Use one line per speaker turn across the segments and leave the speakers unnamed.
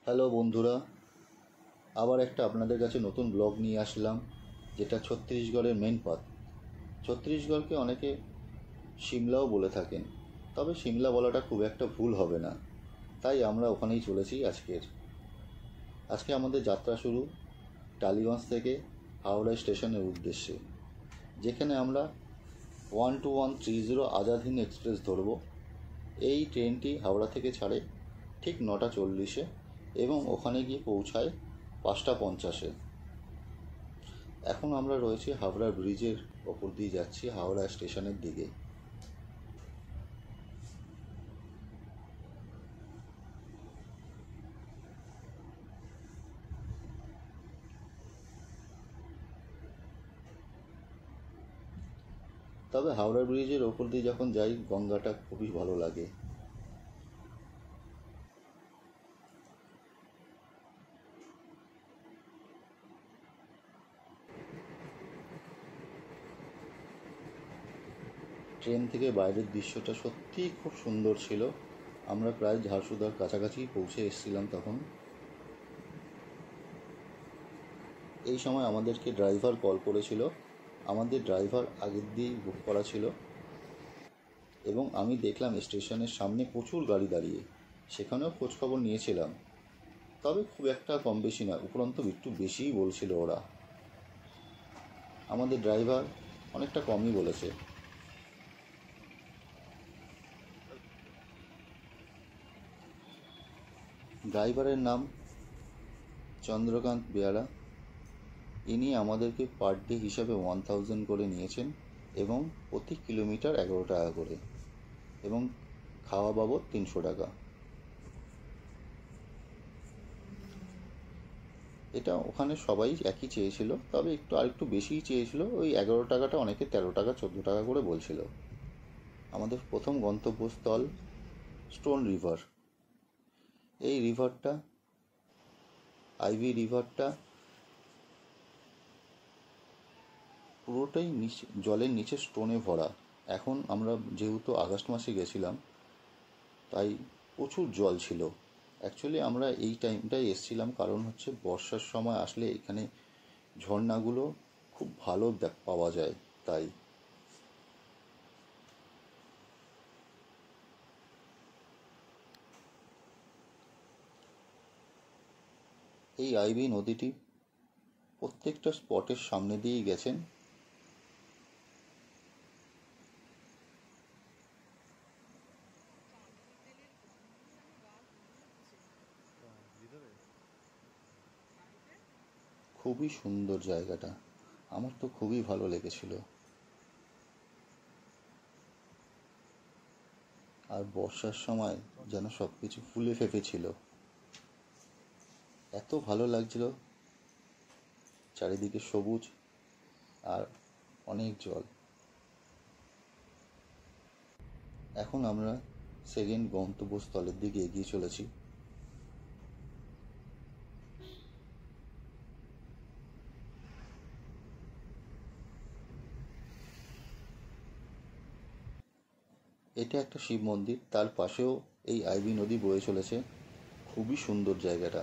Hello বন্ধুরা, আবার একটা আপনাদের কাছে নতুন ব্লগ নিয়ে আসলাম, যেটা ছত্তিশগড়ের মেন পাথ। ছত্তিশগড়কে অনেকে সিমলাও বলে থাকেন, তবে সিমলা বলাটা খুব একটা ভুল হবে না, তাই আমরা ওখানেই চলেছি। আজকে আমাদের যাত্রা শুরু টালিগঞ্জ থেকে হাওড়া স্টেশনের উদ্দেশ্যে, যেখানে আমরা 12130 আজাদ হিন্দ এক্সপ্রেস ধরব। এই ট্রেনটি হাওড়া থেকে ছাড়ে ঠিক 9:40 এবং ওখানে গিয়ে পৌঁছায় 5:50। এখন আমরা রয়েছি হাওড়া ব্রিজের ওপর দিয়ে যাচ্ছি হাওড়া স্টেশনের দিকে। তবে হাওড়া ব্রিজের ওপর দিয়ে যখন যাই, গঙ্গাটা খুবই ভালো লাগে। ট্রেন থেকে বাইরের দৃশ্যটা সত্যিই খুব সুন্দর ছিল। আমরা প্রায় ঝারসুদার কাছাকাছি পৌঁছে এসেছিলাম তখন। এই সময় আমাদেরকে ড্রাইভার কল করেছিল। আমাদের ড্রাইভার আগের দিয়েই বুক করা ছিল এবং আমি দেখলাম স্টেশনের সামনে প্রচুর গাড়ি দাঁড়িয়ে, সেখানেও খোঁজখবর নিয়েছিলাম। তবে খুব একটা কম বেশি না, উপরন্তু একটু বেশিই বলছিল ওরা। আমাদের ড্রাইভার অনেকটা কমই বলেছে। ড্রাইভারের নাম চন্দ্রকান্ত বেয়ারা। ইনি আমাদেরকে পার ডে হিসাবে 1000 করে নিয়েছেন এবং প্রতি কিলোমিটার 11 টাকা করে, এবং খাওয়া বাবদ 300 টাকা। এটা ওখানে সবাই একই চেয়েছিল, তবে আরেকটু বেশিই চেয়েছিল। ওই 11 টাকাটা অনেকে 13 টাকা 14 টাকা করে বলছিল। আমাদের প্রথম গন্তব্যস্থল স্টোন রিভার। এই রিভারটা, আইভি রিভারটা পুরোটাই জলের নিচে স্টোনে ভরা। এখন আমরা যেহেতু আগস্ট মাসে গেছিলাম, তাই প্রচুর জল ছিল। অ্যাকচুয়ালি আমরা এই টাইমটায় এসেছিলাম কারণ হচ্ছে বর্ষার সময় আসলে এখানে ঝর্ণাগুলো খুব ভালো পাওয়া যায়, তাই। এই আইভি নদীটি প্রত্যেকটা স্পটের সামনে দিয়েই গেছেন। খুবই সুন্দর জায়গাটা, আমার তো খুবই ভালো লেগেছিল। আর বর্ষার সময় যেন সব কিছু ফুলে ফেঁপেছিল, এত ভালো লাগছিল। চারিদিকে সবুজ আর অনেক জল। এখন আমরা সেকেন্ড গন্তব্যস্থলের দিকে এগিয়ে চলেছি। এটা একটা শিব মন্দির, তার পাশেও এই আইভি নদী বয়ে চলেছে। খুবই সুন্দর জায়গাটা।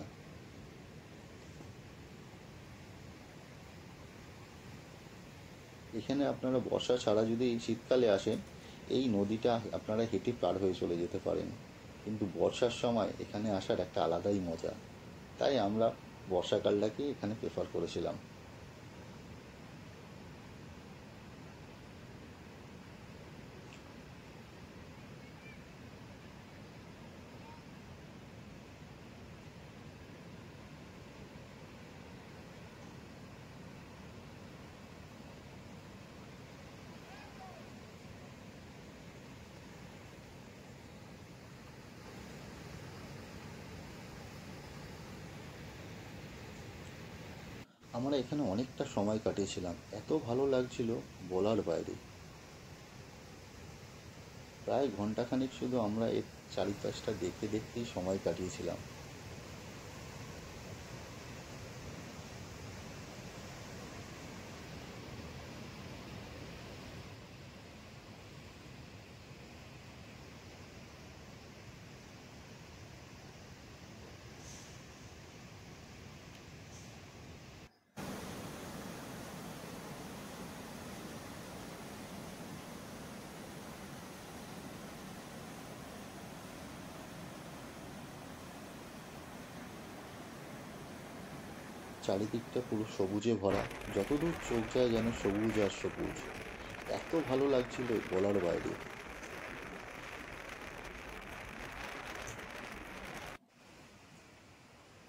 এখানে আপনারা বর্ষা ছাড়া যদি এই শীতকালে আসেন, এই নদীটা আপনারা হেঁটে পার হয়ে চলে যেতে পারেন, কিন্তু বর্ষার সময় এখানে আসার একটা আলাদাই মজা। তাই আমরা বর্ষাকালটাকে এখানে প্রেফার করেছিলাম। আমরা এখানে অনেকটা সময় কাটিয়েছিলাম, এত ভালো লাগছিল বলার বাইরে। প্রায় ঘন্টাখানিক শুধু আমরা এর চারিপাশটা দেখতে দেখতেই সময় কাটিয়েছিলাম। চারিদিকটা পুরো সবুজে ভরা, যতদূর চোখ যায় যেন সবুজ আর সবুজ। এত ভালো লাগছিল বলার বাইরে।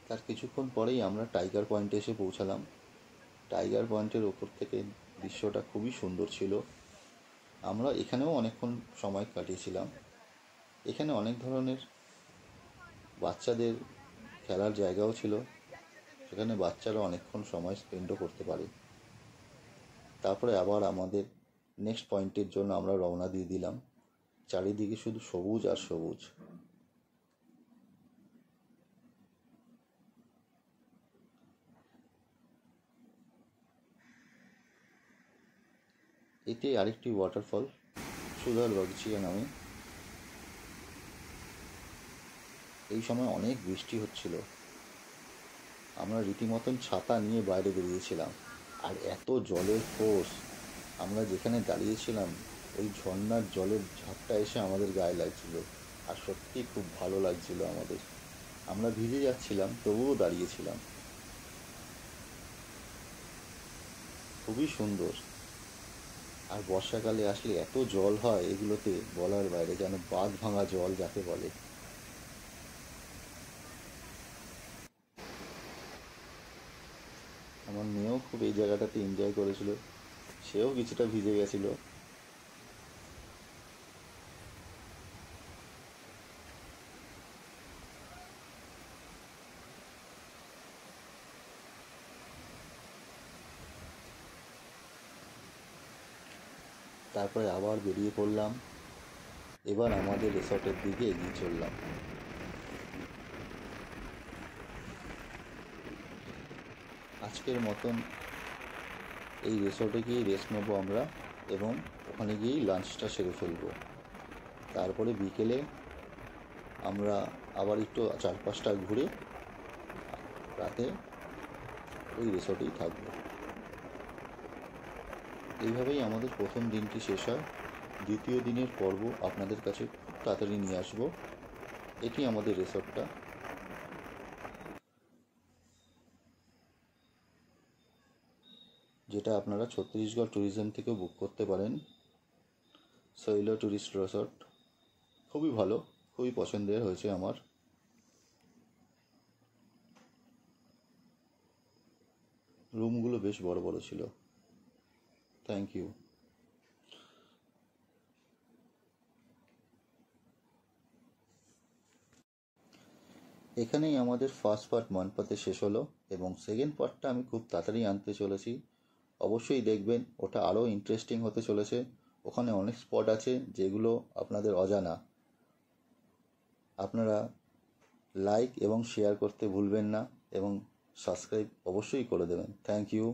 তার কিছুক্ষণ পরেই আমরা টাইগার পয়েন্টে এসে পৌঁছালাম। টাইগার পয়েন্টের ওপর থেকে দৃশ্যটা খুবই সুন্দর ছিল। আমরা এখানেও অনেকক্ষণ সময় কাটিয়েছিলাম। এখানে অনেক ধরনের বাচ্চাদের খেলার জায়গাও ছিল, সেখানে বাচ্চারা অনেকক্ষণ সময় স্পেন্ডও করতে পারে। তারপরে আবার আমাদের নেক্সট পয়েন্টের জন্য আমরা রওনা দিয়ে দিলাম। চারিদিকে শুধু সবুজ আর সবুজ। এতে আরেকটি ওয়াটারফল সুদার বাগচিয়া নামে। এই সময় অনেক বৃষ্টি হচ্ছিল, আমরা রীতিমতন ছাতা নিয়ে বাইরে বেরিয়েছিলাম। আর এত জলের ফোর্স, আমরা যেখানে দাঁড়িয়েছিলাম ওই ঝর্ণার জলের ঝাপটা এসে আমাদের গায়ে লাগছিল। আর সত্যি খুব ভালো লাগছিল আমাদের। আমরা ভিজে যাচ্ছিলাম তবুও দাঁড়িয়েছিলাম। খুবই সুন্দর। আর বর্ষাকালে আসলে এত জল হয় এগুলোতে বলার বাইরে, যেন বাঁধ ভাঙা জল যাকে বলে। আমার মেয়েও খুব এই জায়গাটাতে এনজয় করেছিল, সেও কিছুটা ভিজে গেছিল। তারপরে আবার বেরিয়ে পড়লাম। এবার আমাদের রিসর্টের দিকে এগিয়ে চললাম। আজকের মতন এই রিসর্টে গিয়ে রেস্ট নেবো আমরা, এবং ওখানে গিয়েই লাঞ্চটা সেরে ফেলবো। তারপরে বিকেলে আমরা আবার একটু চারপাশটা ঘুরে রাতে ওই রিসর্টেই থাকবো। এইভাবেই আমাদের প্রথম দিনটি শেষ হয়। দ্বিতীয় দিনের পর্ব আপনাদের কাছে খুব তাড়াতাড়ি নিয়ে আসবো। এটি আমাদের রিসর্টটা। যেটা আপনারা ছত্তিশগড় ট্যুরিজম থেকেও বুক করতে পারেন। শৈল ট্যুরিস্ট রিসর্ট খুবই ভালো, খুবই পছন্দের হয়েছে আমার। রুমগুলো বেশ বড় বড় ছিল। Thank you. এখানেই আমাদের ফার্স্ট পার্ট মনপাতে শেষ হলো, এবং সেকেন্ড পার্টটা আমি খুব তাড়াতাড়ি আনতে চলেছি। অবশ্যই দেখবেন, ওটা আরও ইন্টারেস্টিং হতে চলেছে। ওখানে অনেক স্পট আছে যেগুলো আপনাদের অজানা। আপনারা লাইক এবং শেয়ার করতে ভুলবেন না, এবং সাবস্ক্রাইব অবশ্যই করে দেবেন। Thank you.